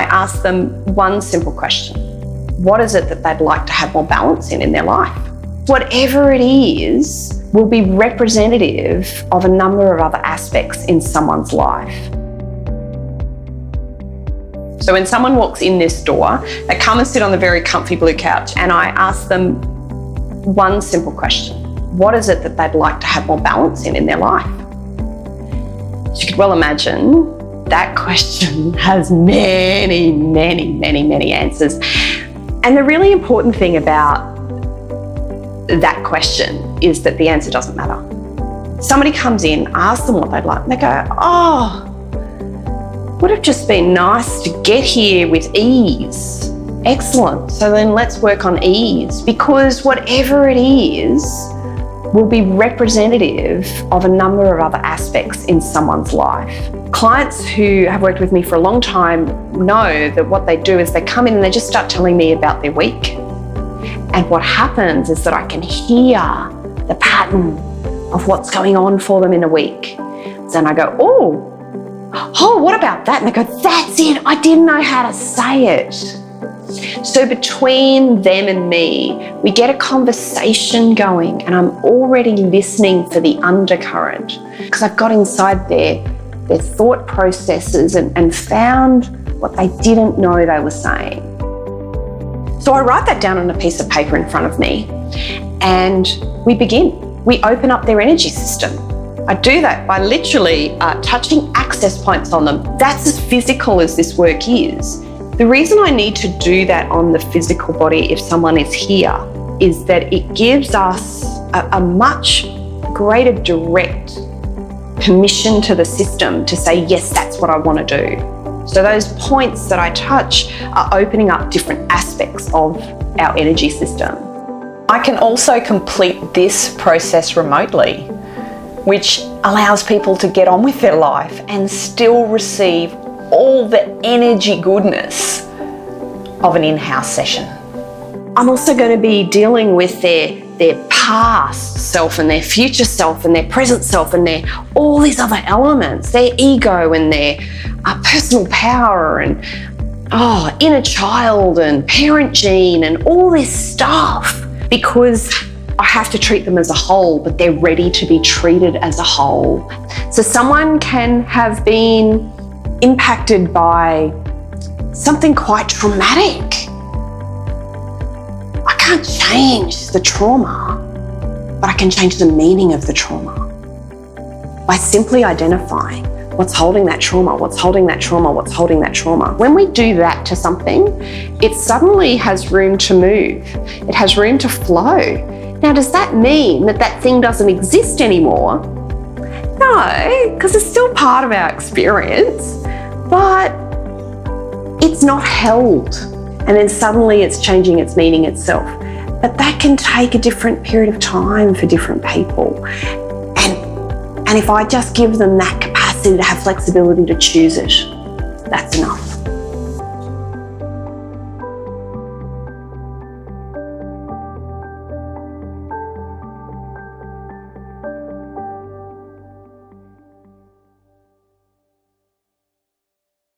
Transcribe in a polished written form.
ask them one simple question. What is it that they'd like to have more balance in their life? Whatever it is will be representative of a number of other aspects in someone's life. So when someone walks in this door, they come and sit on the very comfy blue couch, and I ask them one simple question. What is it that they'd like to have more balance in their life? As you could well imagine, that question has many, many, many, many answers. And the really important thing about that question is that the answer doesn't matter. Somebody comes in, asks them what they'd like, and they go, oh, would have just been nice to get here with ease. Excellent. So then let's work on ease, because whatever it is will be representative of a number of other aspects in someone's life. Clients who have worked with me for a long time know that what they do is they come in and they just start telling me about their week. And what happens is that I can hear the pattern of what's going on for them in a week. So then I go, oh, what about that? And they go, that's it, I didn't know how to say it. So between them and me, we get a conversation going, and I'm already listening for the undercurrent, because I've got inside their thought processes and found what they didn't know they were saying. So I write that down on a piece of paper in front of me, and we begin. We open up their energy system. I do that by literally touching access points on them. That's as physical as this work is. The reason I need to do that on the physical body if someone is here is that it gives us a much greater direct permission to the system to say, yes, that's what I want to do. So those points that I touch are opening up different aspects of our energy system. I can also complete this process remotely, which allows people to get on with their life and still receive all the energy goodness of an in-house session. I'm also going to be dealing with their past self and their future self and their present self and all these other elements, their ego and their personal power and inner child and parent gene and all this stuff, because I have to treat them as a whole, but they're ready to be treated as a whole. So someone can have been impacted by something quite traumatic. I can't change the trauma, but I can change the meaning of the trauma by simply identifying what's holding that trauma, what's holding that trauma, what's holding that trauma. When we do that to something, it suddenly has room to move. It has room to flow. Now, does that mean that that thing doesn't exist anymore? No, because it's still part of our experience, but it's not held. And then suddenly it's changing its meaning itself. But that can take a different period of time for different people. And if I just give them that capacity to have flexibility to choose it, that's enough.